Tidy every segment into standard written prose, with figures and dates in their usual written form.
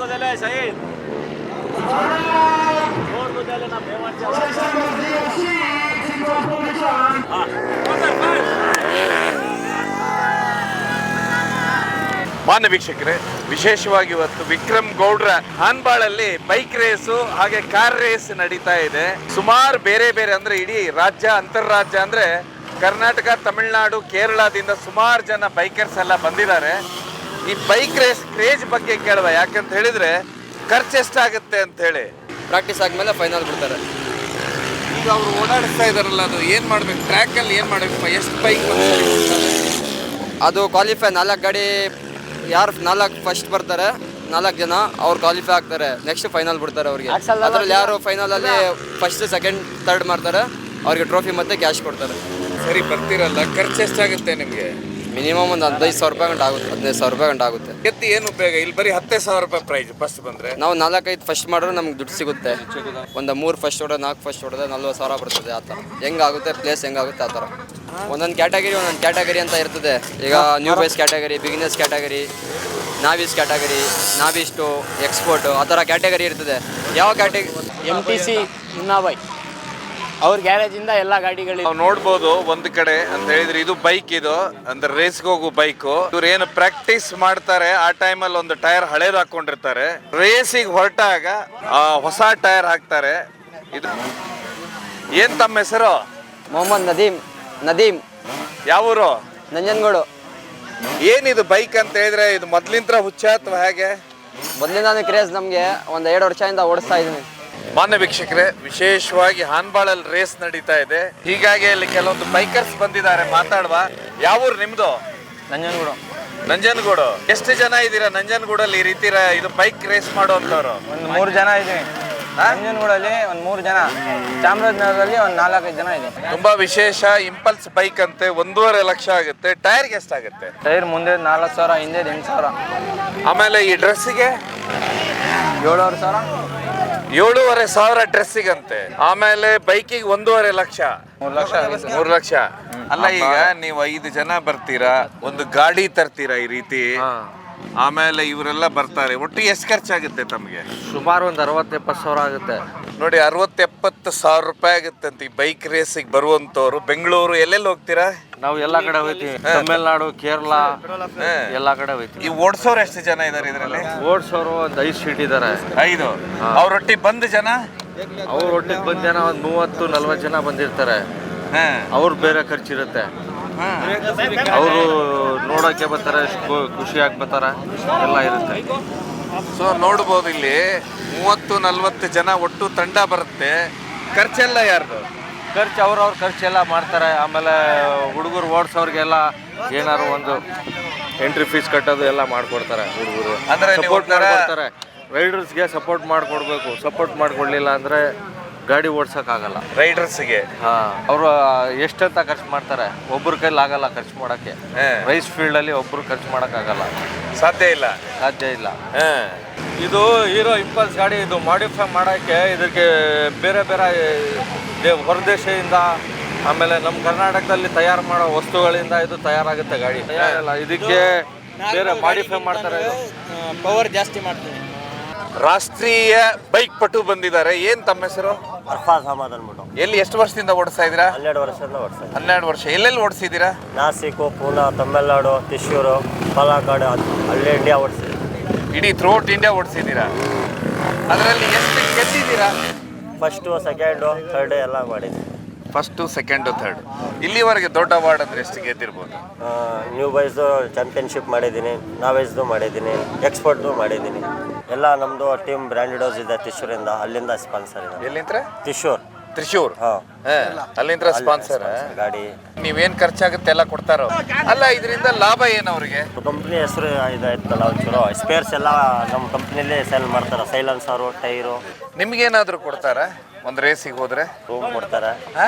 को दे ले शहीद जोर को दे लेना बेवान ಮಾನ್ಯ ವೀಕ್ಷಕರೇ, ವಿಶೇಷವಾಗಿ ಇವತ್ತು ವಿಕ್ರಮ್ ಗೌಡ್ರ ಹಾನ್ಬಾಳಲ್ಲಿ ಬೈಕ್ ರೇಸು ಹಾಗೆ ಕಾರ್ ರೇಸ್ ನಡೀತಾ ಇದೆ. ಸುಮಾರು ಬೇರೆ ಬೇರೆ ಅಂದ್ರೆ ಇಡೀ ರಾಜ್ಯ ಅಂತಾರಾಜ್ಯ ಅಂದ್ರೆ ಕರ್ನಾಟಕ, ತಮಿಳುನಾಡು, ಕೇರಳದಿಂದ ಸುಮಾರು ಜನ ಬೈಕರ್ಸ್ ಎಲ್ಲ ಬಂದಿದ್ದಾರೆ. ಈ ಬೈಕ್ ರೇಸ್ ಕ್ರೇಜ್ ಬಗ್ಗೆ ಕೇಳುವ, ಯಾಕಂತ ಹೇಳಿದ್ರೆ ಖರ್ಚು ಎಷ್ಟಾಗುತ್ತೆ ಅಂತ ಹೇಳಿ. ಪ್ರಾಕ್ಟೀಸ್ ಆದ್ಮೇಲೆ ಫೈನಲ್ ಬಿಡ್ತಾರೆ. ಈಗ ಅವರು ಓಡಾಡಿಸ್ತಾ ಇದಾರಲ್ಲ, ಅದು ಏನ್ ಮಾಡ್ಬೇಕು, ಟ್ರ್ಯಾಕ್ ಅಲ್ಲಿ ಏನ್ ಮಾಡ್ಬೇಕು, ಎಷ್ಟು ಬೈಕ್ ಅದು ಕ್ವಾಲಿಫೈ 4 ಗಾಡಿ, ಯಾರು 4 ಫಸ್ಟ್ ಬರ್ತಾರೆ 4 ಜನ ಅವ್ರು ಕ್ವಾಲಿಫೈ ಆಗ್ತಾರೆ. ನೆಕ್ಸ್ಟ್ ಫೈನಲ್ ಬಿಡ್ತಾರೆ ಅವ್ರಿಗೆ. ಅದ್ರಲ್ಲಿ ಯಾರು ಫೈನಲ್ ಅಲ್ಲಿ ಫಸ್ಟ್ ಸೆಕೆಂಡ್ ಥರ್ಡ್ ಮಾಡ್ತಾರೆ ಅವ್ರಿಗೆ ಟ್ರೋಫಿ ಮತ್ತೆ ಕ್ಯಾಶ್ ಕೊಡ್ತಾರೆ. ಸರಿ, ಬರ್ತಿರಲ್ಲ, ಖರ್ಚು ಎಷ್ಟಾಗುತ್ತೆ ನಿಮಗೆ? ಮಿನಿಮಮ್ ಒಂದು 15,000 ರೂಪಾಯಿ ಗಂಟೆ ಆಗುತ್ತೆ, 15,000 ರೂಪಾಯಿ ಗಂಟೆ ಆಗುತ್ತೆ. ಎತ್ತಿ ಏನು ಉಪಯೋಗ? ಇಲ್ಲಿ ಬರೀ 10,000 ರೂಪಾಯಿ ಪ್ರೈಸ್ ಫಸ್ಟ್ ಬಂದ್ರೆ. ನಾವು 4-5 ಫಸ್ಟ್ ಮಾಡಿದ್ರೆ ನಮ್ಗೆ ದುಡ್ಡು ಸಿಗುತ್ತೆ. ಒಂದು 3 ಫಸ್ಟ್ ಹೊಡೆದ 4 ಫಸ್ಟ್ ಹೊಡೆದ 40,000 ಬರ್ತದೆ. ಆ ಥರ ಹೆಂಗಾಗುತ್ತೆ, ಪ್ಲೇಸ್ ಹೆಂಗಾಗುತ್ತೆ ಆ ಥರ. ಒಂದೊಂದು ಕ್ಯಾಟಗರಿ ಅಂತ ಇರ್ತದೆ. ಈಗ new base category, beginners category, novice category, ನಾವಿಸ್ಟು, ಎಕ್ಸ್ಪೋರ್ಟು, ಆ ಥರ ಕ್ಯಾಟಗರಿ ಇರ್ತದೆ. ಯಾವ ಕ್ಯಾಟಗರಿ? MTC ಮುನ್ನಾಬಾಯ್ ಅವ್ರ ಗ್ಯಾರೇಜಿಂದ ಎಲ್ಲ ಗಾಡಿಗಳು ನಾವು ನೋಡ್ಬೋದು. ಒಂದು ಕಡೆ ಅಂತ ಹೇಳಿದ್ರೆ ಇದು ಬೈಕ್, ಇದು ಅಂದ್ರೆ ರೇಸ್ಗೆ ಹೋಗೋ ಬೈಕು. ಇವ್ರು ಏನು ಪ್ರಾಕ್ಟೀಸ್ ಮಾಡ್ತಾರೆ ಆ ಟೈಮಲ್ಲಿ ಒಂದು ಟೈರ್ ಹಳೇದು ಹಾಕೊಂಡಿರ್ತಾರೆ. ರೇಸಿಗೆ ಹೊರಟಾಗ ಹೊಸ ಟೈರ್ ಹಾಕ್ತಾರೆ. ಇದು ಏನ್ ತಮ್ಮ ಹೆಸರು? ಮೊಹಮ್ಮದ್ ನದೀಮ್. ಯಾವೂರು? ನಂಜನಗೂಡು. ಏನಿದು ಬೈಕ್ ಅಂತ ಹೇಳಿದ್ರೆ ಇದು ಮೊದ್ಲಿಂತ್ರ ಹುಚ್ಚ ಅಥವಾ ಹೇಗೆ? ಮೊದಲಿಂದಾನು ಕ್ರೇಜ್ ನಮಗೆ. ಒಂದು 2 ವರ್ಷದಿಂದ ಓಡಿಸ್ತಾ ಇದ್ದೀನಿ. ಮಾನ್ಯ ವೀಕ್ಷಕರೇ, ವಿಶೇಷವಾಗಿ ಹಾನ್ಬಾಳಲ್ಲಿ ರೇಸ್ ನಡೀತಾ ಇದೆ. ಹೀಗಾಗಿ ಅಲ್ಲಿ ಕೆಲವೊಂದು ಬೈಕರ್ಸ್ ಬಂದಿದ್ದಾರೆ, ಮಾತಾಡುವ. ಯಾವೂರು ನಿಮ್ದು? ನಂಜನಗೂಡು. ಎಷ್ಟು ಜನ ಇದ್ದೀರಾ ನಂಜನಗೂಡಲ್ಲಿ ಈ ರೀತಿ ಇದು ಬೈಕ್ ರೇಸ್ ಮಾಡುವಂತವ್ರು? ಒಂದು 3 ಜನ ಇದ್ದೀವಿ. ನಂಜನಗೂಡಲ್ಲಿ ಒಂದು 3 ಜನ, ಚಾಮರಾಜನಗರದಲ್ಲಿ ಒಂದು 4-5 ಜನ ಇದೆ. ತುಂಬಾ ವಿಶೇಷ. ಇಂಪಲ್ಸ್ ಬೈಕ್ ಅಂತೆ, 1.5 ಲಕ್ಷ ಆಗುತ್ತೆ. ಟೈರ್ಗೆ ಎಷ್ಟಾಗುತ್ತೆ? ಟೈರ್ ಮುಂದೆ 4,000, ಹಿಂದೆ 8,000. ಆಮೇಲೆ ಈ ಡ್ರೆಸ್ಸಿಗೆ 7,500. 7,500 ಡ್ರೆಸ್ಸಿಗಂತೆ. ಆಮೇಲೆ ಬೈಕಿಗೆ 1.5 ಲಕ್ಷ. 3 ಲಕ್ಷ ಆಗುತ್ತೆ. 3 ಲಕ್ಷ. ಅಲ್ಲ, ಈಗ ನೀವು 5 ಜನ ಬರ್ತೀರಾ, ಒಂದು ಗಾಡಿ ತರ್ತೀರಾ ಈ ರೀತಿ, ಆಮೇಲೆ ಇವರೆಲ್ಲ ಬರ್ತಾರೆ. ಒಟ್ಟು ಎಷ್ಟು ಖರ್ಚಾಗುತ್ತೆ ತಮಗೆ? ಸುಮಾರು ಒಂದು 60-70 ಸಾವಿರ ಆಗುತ್ತೆ ನೋಡಿ. 60-70 ಸಾವಿರ ರೂಪಾಯಿ ಆಗುತ್ತೆ ಅಂತ ಈ ಬೈಕ್ ರೇಸಿಗೆ ಬರುವಂತವ್ರು. ಬೆಂಗಳೂರು ಎಲ್ಲೆಲ್ಲಿ ಹೋಗ್ತೀರಾ? ನಾವು ಎಲ್ಲ ಕಡೆ ಹೋಗ್ತೀವಿ. ತಮಿಳ್ನಾಡು, ಕೇರಳ ಎಲ್ಲ ಕಡೆ ಹೋಗ್ತೀವಿ. ಈ ಓಡಿಸೋರು ಎಷ್ಟು ಜನ ಇದಾರೆ ಇದರಲ್ಲಿ? ಓಡಿಸೋರು ಒಂದು 5 ಸೀಟ್ ಇದ್ದಾರೆ. 5. ಅವ್ರೊಟ್ಟಿಗೆ ಬಂದ ಜನ? ಅವ್ರ ಒಟ್ಟಿಗೆ ಬಂದ ಜನ ಒಂದು 30-40 ಜನ ಬಂದಿರ್ತಾರೆ. ಅವ್ರು ಬೇರೆ ಖರ್ಚಿರುತ್ತೆ. ಅವರು ನೋಡೋಕೆ ಬರ್ತಾರೆ, ಖುಷಿಯಾಗಿ ಬರ್ತಾರೆ, ಎಲ್ಲ ಇರುತ್ತೆ. ಸೊ ನೋಡ್ಬೋದು, ಇಲ್ಲಿ 30-40 ಜನ ಒಟ್ಟು ತಂಡ ಬರುತ್ತೆ. ಖರ್ಚೆಲ್ಲ ಯಾರ್ದು? ಖರ್ಚು ಅವ್ರವ್ರ ಖರ್ಚೆಲ್ಲ ಮಾಡ್ತಾರೆ. ಆಮೇಲೆ ಹುಡುಗರು ಓಡಿಸೋರಿಗೆಲ್ಲ ಏನಾದ್ರು ಒಂದು ಎಂಟ್ರಿ ಫೀಸ್ ಕಟ್ಟೋದು ಎಲ್ಲ ಮಾಡ್ಕೊಡ್ತಾರೆ. ಹುಡುಗರು ಅಂದ್ರೆ ಸಪೋರ್ಟ್ ಮಾಡ್ಕೊಡ್ತಾರೆ. ರೈಡರ್ಸ್ಗೆ ಸಪೋರ್ಟ್ ಮಾಡಿಕೊಡ್ಬೇಕು. ಸಪೋರ್ಟ್ ಮಾಡಿಕೊಡ್ಲಿಲ್ಲ ಅಂದರೆ ಗಾಡಿ ಓಡ್ಸೋಕ್ಕಾಗಲ್ಲ ರೈಡರ್ಸ್ಗೆ. ಅವರು ಎಷ್ಟಂತ ಖರ್ಚು ಮಾಡ್ತಾರೆ, ಒಬ್ಬರ ಕೈಲಿ ಆಗಲ್ಲ ಖರ್ಚು ಮಾಡೋಕ್ಕೆ. ರೈಸ್ ಫೀಲ್ಡಲ್ಲಿ ಒಬ್ಬರು ಖರ್ಚು ಮಾಡೋಕ್ಕಾಗಲ್ಲ, ಸಾಧ್ಯ ಇಲ್ಲ. ಇದು ಹೀರೋ ಇಂಪಲ್ಸ್ ಗಾಡಿ, ಇದು ಮಾಡಿಫೈ ಮಾಡೋಕ್ಕೆ ಇದಕ್ಕೆ ಬೇರೆ ಬೇರೆ ಹೊರದೇಶದಿಂದ, ಆಮೇಲೆ ನಮ್ಮ ಕರ್ನಾಟಕದಲ್ಲಿ ತಯಾರು ಮಾಡೋ ವಸ್ತುಗಳಿಂದ ಇದು ತಯಾರಾಗುತ್ತೆ ಗಾಡಿ. ಇದಕ್ಕೆ ಬೇರೆ ಮಾಡಿಫೈ ಮಾಡ್ತಾರೆ. ಪವರ್ ಜಾಸ್ತಿ ಮಾಡ್ತೀನಿ. ರಾಷ್ಟ್ರೀಯ ಬೈಕ್ ಪಟು ಬಂದಿದ್ದಾರೆ. ಏನ್ ತಮ್ಮ ಹೆಸರು? ಅರ್ಫಾಜ್ ಅಹಮದ್ ಅಂದ್ಬಿಟ್ಟು. ಎಲ್ಲಿ ಎಷ್ಟು ವರ್ಷದಿಂದ ಓಡಿಸ್ತಾ ಇದ್ದೀರಾ? 12 ವರ್ಷದಿಂದ ಓಡಿಸ್ತಾ ಇದ್ದೀನಿ. 12 ವರ್ಷ. ಎಲ್ಲೆಲ್ಲಿ ಓಡಿಸಿದ್ದೀರಾ? ನಾಸಿಕ್, ಪೂನಾ, ತಮಿಳ್ನಾಡು, ತ್ರಿಶೂರು, ಪಾಲಕ್ಕಾಡ್, ಅಲ್ಲೇ ಇಂಡಿಯಾ ಓಡಿಸಿದ್ದೀನಿ. ಇಡೀ ಥ್ರೂಔಟ್ ಇಂಡಿಯಾ ಓಡಿಸಿದ್ದೀರಾ? ಅದರಲ್ಲಿ ಎಷ್ಟು ಗೆದ್ದಿದ್ದೀರಾ? ಫಸ್ಟು, ಸೆಕೆಂಡು, ಥರ್ಡ್ ಎಲ್ಲ ಮಾಡಿದ್ದೀನಿ. First, second, third. ಇಲ್ಲಿವರೆಗೆ ದೊಡ್ಡ ಅವಾರ್ಡ್ ಅಂದ್ರೆ ಎಷ್ಟು ಗೆದ್ದಿರ್ಬೋದು? ನ್ಯೂ ಬಾಯ್ಸ್ದು ಚಾಂಪಿಯನ್ಶಿಪ್ ಮಾಡಿದ್ದೀನಿ, ನಾವೈಸ್ದು ಮಾಡಿದ್ದೀನಿ, ಎಕ್ಸ್ಪೋರ್ಟ್ದು ಮಾಡಿದ್ದೀನಿ. ಎಲ್ಲ ನಮ್ಮದು ಟೀಮ್ ಬ್ರ್ಯಾಂಡೆಡ್ ಹೌಸ್ ಇದೆ ತ್ರಿಶೂರಿಂದ, ಅಲ್ಲಿಂದ ಸ್ಪಾನ್ಸರ್ ಇದೆ. ಎಲ್ಲಿಂದ? ತ್ರಿಶೂರ್. ಅಲ್ಲಿಂದ ಸ್ಪಾನ್ಸರ್ ಗಾಡಿ. ನೀವೇನ್ ಖರ್ಚಾಗುತ್ತೆ ಎಲ್ಲ ಕೊಡ್ತಾರೋ? ಅಲ್ಲ, ಇದರಿಂದ ಲಾಭ ಏನು ಅವ್ರಿಗೆ? ಕಂಪ್ನಿ ಹೆಸರು ಇದಾಯ್ತಲ್ಲ ಒಂಚೂರು. ಸ್ಪೇರ್ಸ್ ಎಲ್ಲ ನಮ್ಮ ಕಂಪ್ನಿಲೇ ಸೇಲ್ ಮಾಡ್ತಾರೆ. Silencer, tyre. ನಿಮ್ಗೇನಾದ್ರು ಕೊಡ್ತಾರಾ ಒಂದು ರೇಸಿಗೆ ಹೋದ್ರೆ? ರೂಮ್ ಕೊಡ್ತಾರೆ,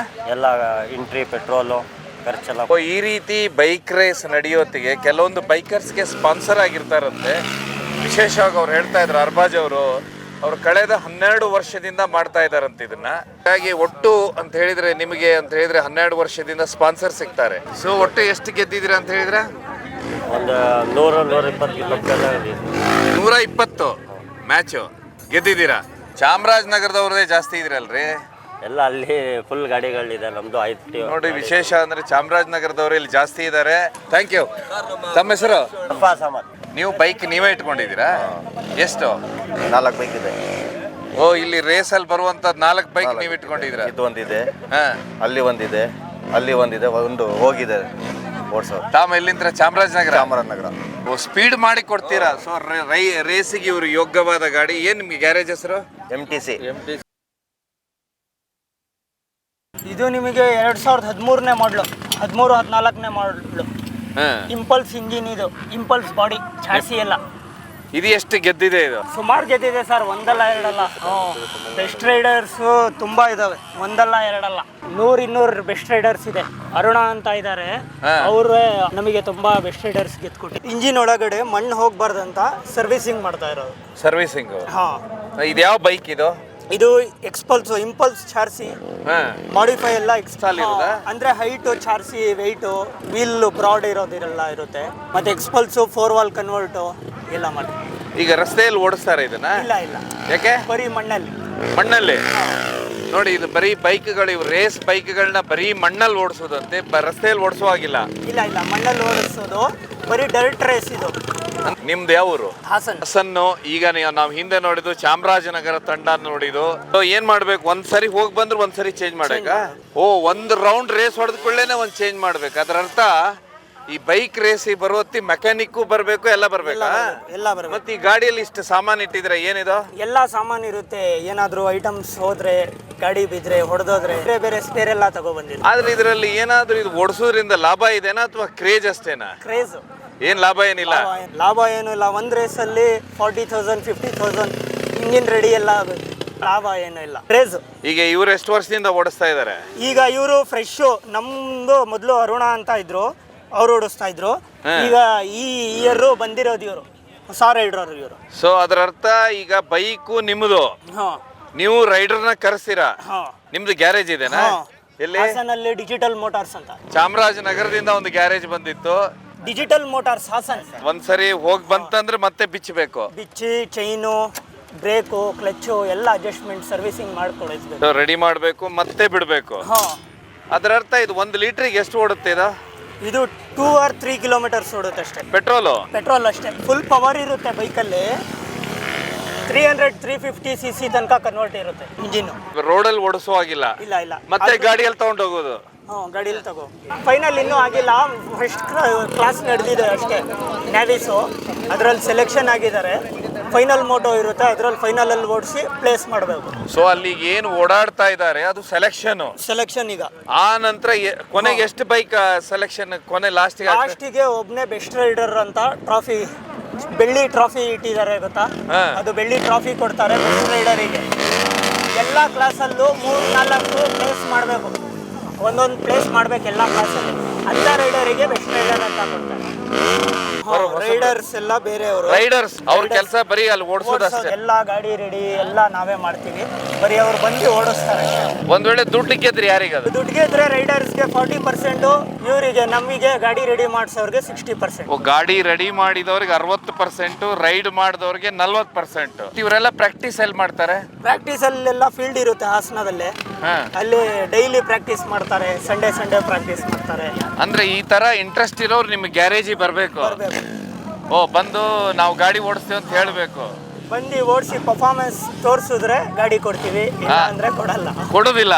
ಎಲ್ಲ ಎಂಟ್ರಿ, ಪೆಟ್ರೋಲು ಖರ್ಚೆಲ್ಲ. ಈ ರೀತಿ ಬೈಕ್ ರೇಸ್ ನಡೆಯೋತ್ತಿಗೆ ಕೆಲವೊಂದು ಬೈಕರ್ಸ್ಗೆ ಸ್ಪಾನ್ಸರ್ ಆಗಿರ್ತಾರಂತೆ. ವಿಶೇಷವಾಗಿ ಅವ್ರು ಹೇಳ್ತಾ ಇದ್ರು, ಅರ್ಬಾಜ್ ಅವರು ಕಳೆದ 12 ವರ್ಷದಿಂದ ಮಾಡ್ತಾ ಇದಾರಂತ ಇದನ್ನ. ಹಾಗಾಗಿ ಒಟ್ಟು ಅಂತ ಹೇಳಿದ್ರೆ ನಿಮಗೆ ಅಂತ ಹೇಳಿದ್ರೆ 12 ವರ್ಷದಿಂದ ಸ್ಪಾನ್ಸರ್ ಸಿಗ್ತಾರೆ. ಸೊ ಒಟ್ಟು ಎಷ್ಟು ಗೆದ್ದಿದ್ದೀರಾ ಅಂತ ಹೇಳಿದ್ರೆ? ಒಂದು 100-120 ಕಿಲೋಮೀಟರ್. 120. ಮ್ಯಾಚು ಗೆದ್ದಿದ್ದೀರಾ. ಚಾಮರಾಜನಗರದವ್ರದೇ ಜಾಸ್ತಿ ಇದ್ರಲ್ರಿ. ಎಲ್ಲ ಅಲ್ಲಿ ಫುಲ್ ಗಾಡಿಗಳಿದೆ, ನಮ್ಮದು 5 ನೋಡಿ ವಿಶೇಷ ಅಂದ್ರೆ ಚಾಮರಾಜನಗರದವ್ರು ಇಲ್ಲಿ ಜಾಸ್ತಿ ಇದ್ದಾರೆ. Thank you. ತಮ್ಮ ಹೆಸರು? ಸಾಮಾನ್. ನೀವು ಬೈಕ್ ನೀವೇ ಇಟ್ಕೊಂಡಿದ್ದೀರಾ? ಎಷ್ಟು? 4 ಬೈಕ್ ಇದೆ. ಓ, ಇಲ್ಲಿ ರೇಸಲ್ಲಿ ಬರುವಂತ 4 ಬೈಕ್ ನೀವು ಇಟ್ಕೊಂಡಿದ್ದೀರಾ? ಇದು ಒಂದಿದೆ, ಹಾ. ಅಲ್ಲಿ ಒಂದಿದೆ, ಅಲ್ಲಿ ಒಂದಿದೆ, ಒಂದು ಹೋಗಿದೆ ಓಡಿಸೋದು. ತಾವು ಎಲ್ಲಿಂದ? ಚಾಮರಾಜನಗರ. ಚಾಮರಾಜನಗರ. ಓ, ಸ್ಪೀಡ್ ಮಾಡಿ ಕೊಡ್ತೀರಾ? ಸೊ ರೇಸಿಗೆ ಇವರು ಯೋಗ್ಯವಾದ ಗಾಡಿ. ಏನ್ ನಿಮ್ಗೆ ಗ್ಯಾರೇಜ್ ಹೆಸರು? MTC. ಇದು ನಿಮಗೆ 2013ನೇ ಮಾಡಲು, 13-14ನೇ ಮಾಡಲು. ಹಾ. ಇಂಪಲ್ಸ್ ಇಂಜಿನ್, ಇದು ಇಂಪಲ್ಸ್ ಬಾಡಿ ಚಾಸಿ ಎಲ್ಲ. ಇದು ಎಷ್ಟು ಗೆದ್ದಿದೆ ಇದು? ಸುಮಾರು ಗೆದ್ದಿದೆ ಸರ್, ಒಂದಲ್ಲ ಎರಡಲ್ಲ. ಬೆಸ್ಟ್ ರೈಡರ್ಸು ತುಂಬ ಇದಾವೆ, ಒಂದಲ್ಲ ಎರಡಲ್ಲ, 100-200 ಬೆಸ್ಟ್ ರೈಡರ್ಸ್ ಇದೆ. ಅರುಣ ಅಂತ ಇದ್ದಾರೆ, ಅವರೇ ನಮಗೆ ತುಂಬಾ ಬೆಸ್ಟ್ ರೈಡರ್ಸ್ ಗೆದ್ಕೊಟ್ಟು. ಇಂಜಿನ್ ಒಳಗಡೆ ಮಣ್ಣು ಹೋಗ್ಬಾರ್ದಂತ ಸರ್ವಿಸಿಂಗ್ ಮಾಡ್ತಾ ಇರೋದು. ಸರ್ವಿಸಿಂಗ್. ಹಾ, ಇದು ಯಾವ ಬೈಕ್ ಇದು? ಇದು ಎಕ್ಸ್ಪಲ್ಸು, ಇಂಪಲ್ಸ್ ಚಾರ್ಸಿ ಮಾಡಿಫೈ ಎಲ್ಲ Stall ಇರೋದಾ? ಅಂದ್ರೆ ಹೈಟು ಚಾರ್ಸಿ, ವೆಯ್ಟು, ವೀಲ್ ಬ್ರಾಡ್ ಇರೋದಿರಲ್ಲ ಇರುತ್ತೆ. ಮತ್ತೆ ಎಕ್ಸ್ಪಲ್ಸು 4 ವಾಲ್ ಕನ್ವರ್ಟು ಎಲ್ಲ ಮಾಡಿ. ಈಗ ರಸ್ತೆಯಲ್ಲಿ ಓಡಿಸ್ತಾರೆ ಇದನ್ನ? ಇಲ್ಲ ಇಲ್ಲ, ಯಾಕೆ? ಬರೀ ಮಣ್ಣಲ್ಲಿ. ಮಣ್ಣಲ್ಲಿ. ನೋಡಿ, ಇದು ಬರೀ ಬೈಕ್ಗಳು, ಇವು ರೇಸ್ ಬೈಕ್ಗಳನ್ನ ಬರೀ ಮಣ್ಣಲ್ಲಿ ಓಡಿಸೋದಂತೆ, ರಸ್ತೆಯಲ್ಲಿ ಓಡಿಸೋ ಹಾಗಿಲ್ಲ. ಇಲ್ಲ ಇಲ್ಲ, ಮಣ್ಣಲ್ಲಿ ಓಡಿಸೋದು, ಬರೀ ಡೈರೆಕ್ಟ್ ರೇಸ್ ಇದು. ನಿಮ್ದು ಯಾವ ಊರು? ಹಾಸನ್. ಹಾಸನ್ನು. ಈಗ ನಾವು ಹಿಂದೆ ನೋಡಿದ್ದು ಚಾಮರಾಜನಗರ ತಂಡ ನೋಡಿದ್ದು. So, ಏನ್ ಮಾಡ್ಬೇಕು? ಒಂದ್ಸರಿ ಹೋಗಿ ಬಂದ್ರೆ ಒಂದ್ಸರಿ ಚೇಂಜ್ ಮಾಡ್ಬೇಕಾ? ಓ, ಒಂದು ರೌಂಡ್ ರೇಸ್ ಹೊಡೆದ ಕೂಡಲೇ ಒಂದ್ ಚೇಂಜ್ ಮಾಡ್ಬೇಕು. ಅದರ ಅರ್ಥ ಈ ಬೈಕ್ ರೇಸಿಗೆ ಬರುವತ್ತಿ ಮೆಕ್ಯಾನಿಕ್ಕು ಬರಬೇಕು, ಎಲ್ಲ ಬರ್ಬೇಕಾ? ಎಲ್ಲ ಬರಬೇಕು. ಮತ್ತೆ ಈ ಗಾಡಿಯಲ್ಲಿ ಇಷ್ಟು ಸಾಮಾನು ಇಟ್ಟಿದ್ರೆ ಏನಿದು? ಎಲ್ಲ ಸಾಮಾನು ಇರುತ್ತೆ. ಏನಾದ್ರು ಐಟಮ್ಸ್ ಹೋದ್ರೆ, ಗಾಡಿ ಬಿದ್ರೆ, ಹೊಡೆದೋದ್ರೆ ಬೇರೆ ಬೇರೆ ಸ್ಪೇರ್ ಎಲ್ಲ ತಗೊಬಂದಿದೆ. ಆದ್ರೆ ಇದರಲ್ಲಿ ಏನಾದ್ರೂ ಇದು ಓಡಿಸೋದ್ರಿಂದ ಲಾಭ ಇದೆನಾ ಅಥವಾ ಕ್ರೇಜ್ ಅಷ್ಟೇನಾ? ಕ್ರೇಜ್. ಏನ್ ಲಾಭ ಏನಿಲ್ಲ? ಲಾಭ ಏನು ಇಲ್ಲ. ಒಂದು ರೇಸಲ್ಲಿ 40,000 50,000 ಇಂಜಿನ್ ರೆಡಿ ಎಲ್ಲ ಆಗುತ್ತೆ. ಲಾಭ ಏನು ಇಲ್ಲ, ಕ್ರೇಜ್. ಈಗ ಇವ್ರು ಎಷ್ಟು ವರ್ಷದಿಂದ ಓಡಿಸ್ತಾ ಇದ್ದಾರೆ? ಈಗ ಇವರು ಫ್ರೆಶ್. ನಮ್ದು ಮೊದಲು ಅರುಣ ಅಂತ ಇದ್ರು, ಅವ್ರು ಓಡಿಸ್ತಾ ಇದ್ರು. ಈಗ ಈ ಇಯರ್ ಬಂದಿರೋದು ಇವರು, ಹೊಸ ರೈಡರ್ ಇವರು. ಸೊ ಅದರ ಅರ್ಥ ಈಗ ಬೈಕು ನಿಮ್ದು, ಹಾ ನೀವು ರೈಡರ್ನ ಕರೆಸ್ತೀರಾ? ಹಾ. ನಿಮ್ದು ಗ್ಯಾರೇಜ್ ಇದೆನಾ? ಎಲ್ಲಿ? ಹಾಸನಲ್ಲಿ ಡಿಜಿಟಲ್ ಮೋಟಾರ್ಸ್ ಅಂತ. ಚಾಮರಾಜನಗರದಿಂದ ಒಂದು ಗ್ಯಾರೇಜ್ ಬಂದಿತ್ತು. Digital motors Hassan. ಒಂದ್ಸರಿ ಹೋಗಿ ಬಂತಂದ್ರೆ ಮತ್ತೆ ಬಿಚ್ಚಬೇಕು. ಬಿಚ್ಚಿ ಚೈನು, ಬ್ರೇಕು, ಕ್ಲಚ್ಚು ಎಲ್ಲ ಅಡ್ಜಸ್ಟ್ಮೆಂಟ್ ಸರ್ವಿಸಿಂಗ್ ಮಾಡ್ಕೊಡಿಸ್ಬೇಕು. ರೆಡಿ ಮಾಡಬೇಕು, ಮತ್ತೆ ಬಿಡಬೇಕು. ಹಾ. ಅದರ ಅರ್ಥ ಇದು 1 ಲೀಟ್ರಿಗೆ ಎಷ್ಟು ಓಡುತ್ತೆ ಇದು? ಇದು 2 or 3 ಕಿಲೋಮೀಟರ್ಸ್ ಓಡುತ್ತೆ ಅಷ್ಟೇ. ಪೆಟ್ರೋಲು? ಪೆಟ್ರೋಲ್ ಅಷ್ಟೇ. ಫುಲ್ ಪವರ್ ಇರುತ್ತೆ ಬೈಕಲ್ಲಿ. 300-350 cc ತನಕ ಕನ್ವರ್ಟ್ ಇರುತ್ತೆ ಇಂಜಿನ್. ರೋಡಲ್ಲಿ ಓಡಿಸೋ ಆಗಿಲ್ಲ. ಇಲ್ಲ ಇಲ್ಲ, ಮತ್ತೆ ಗಾಡಿಯಲ್ಲಿ ತಗೊಂಡು ಹೋಗೋದು. ಗಾಡೀಲಿ ತಗೋ. ಫೈನಲ್ ಇನ್ನೂ ಆಗಿಲ್ಲ, ಫಸ್ಟ್ ಕ್ಲಾಸ್ ನಡೆದಿದೆ ಅಷ್ಟೇ. ನ್ಯಾವಿಸು ಅದರಲ್ಲಿ ಸೆಲೆಕ್ಷನ್ ಆಗಿದ್ದಾರೆ. ಫೈನಲ್ ಮೋಟೋ ಇರುತ್ತೆ, ಅದರಲ್ಲಿ ಫೈನಲಲ್ಲಿ ಓಡಿಸಿ ಪ್ಲೇಸ್ ಮಾಡಬೇಕು. ಸೊ ಅಲ್ಲಿ ಏನು ಓಡಾಡ್ತಾ ಇದ್ದಾರೆ ಅದು ಸೆಲೆಕ್ಷನ್ ಈಗ. ಆ ನಂತರ ಕೊನೆಗೆ ಎಷ್ಟು ಬೈಕ್ ಸೆಲೆಕ್ಷನ್? ಕೊನೆ ಲಾಸ್ಟಿಗೆ ಒಬ್ಬನೇ ಬೆಸ್ಟ್ ರೈಡರ್ ಅಂತ ಟ್ರಾಫಿ, ಬೆಳ್ಳಿ ಟ್ರಾಫಿ ಇಟ್ಟಿದ್ದಾರೆ ಗೊತ್ತಾ? ಅದು ಬೆಳ್ಳಿ ಟ್ರಾಫಿ ಕೊಡ್ತಾರೆ ಬೆಸ್ಟ್ ರೈಡರಿಗೆ. ಎಲ್ಲ ಕ್ಲಾಸಲ್ಲೂ 3-4 ಪ್ಲೇಸ್ ಮಾಡಬೇಕು, ಒಂದೊಂದು ಪ್ಲೇಸ್ ಮಾಡ್ಬೇಕು ಎಲ್ಲ ಕ್ಲಾಸಲ್ಲಿ. ಅಂತ ರೈಡರಿಗೆ ಬೆಸ್ಟ್ ರೈಡರ್ ಅಂತ ಕೊಡ್ತಾರೆ. ರೈಡರ್ಸ್ ಎಲ್ಲ ಬೇರೆಯವರು. ರೈಡರ್ಸ್ ಅವ್ರ ಕೆಲಸ ಬರೀ ಅಲ್ಲಿ ಓಡಿಸೋದಷ್ಟೇ. ಎಲ್ಲ ಗಾಡಿ ರೆಡಿ ಎಲ್ಲ ನಾವೇ ಮಾಡ್ತೀವಿ, ಬರೀ ಅವ್ರು ಬಂದು ಓಡಿಸ್ತಾರೆ. ಒಂದ್ ವೇಳೆ ದುಡ್ಡು ಗೆದ್ರೆ ಯಾರಿಗೆ? ದುಡ್ಡು ಗೆದ್ರೆ ರೈಡರ್ಸ್ಗೆ 40%, ಇವರಿಗೆ ನಮಗೆ ಗಾಡಿ ರೆಡಿ ಮಾಡಿಸೋರಿಗೆ 60%. ಗಾಡಿ ರೆಡಿ ಮಾಡಿದವ್ರಿಗೆ 60%, ರೈಡ್ ಮಾಡಿದವ್ರಿಗೆ 40%. ಇವರೆಲ್ಲ ಪ್ರಾಕ್ಟೀಸ್ ಎಲ್ಲಿ ಮಾಡ್ತಾರೆ? ಪ್ರಾಕ್ಟೀಸ್ ಅಲ್ಲೆಲ್ಲ ಫೀಲ್ಡ್ ಇರುತ್ತೆ ಹಾಸನದಲ್ಲೇ, ಅಲ್ಲಿ ಡೈಲಿ ಪ್ರಾಕ್ಟೀಸ್ ಮಾಡ್ತಾರೆ. ಸಂಡೇ ಪ್ರಾಕ್ಟೀಸ್ ಮಾಡ್ತಾರೆ. ಅಂದ್ರೆ ಈ ತರ ಇಂಟ್ರೆಸ್ಟ್ ಇರೋರು ನಿಮ್ಗೆ ಗ್ಯಾರೇಜಿಗೆ ಬರ್ಬೇಕು. ಓ, ಬಂದು ನಾವು ಗಾಡಿ ಓಡಿಸ್ತೀವಿ ಅಂತ ಹೇಳ್ಬೇಕು. ಬಂದು ಓಡಿಸಿ ಪರ್ಫಾರ್ಮೆನ್ಸ್ ತೋರಿಸಿದ್ರೆ ಗಾಡಿ ಕೊಡ್ತೀವಿ, ಇಲ್ಲ ಅಂದ್ರೆ ಕೊಡಲ್ಲ. ಕೊಡುದಿಲ್ಲ.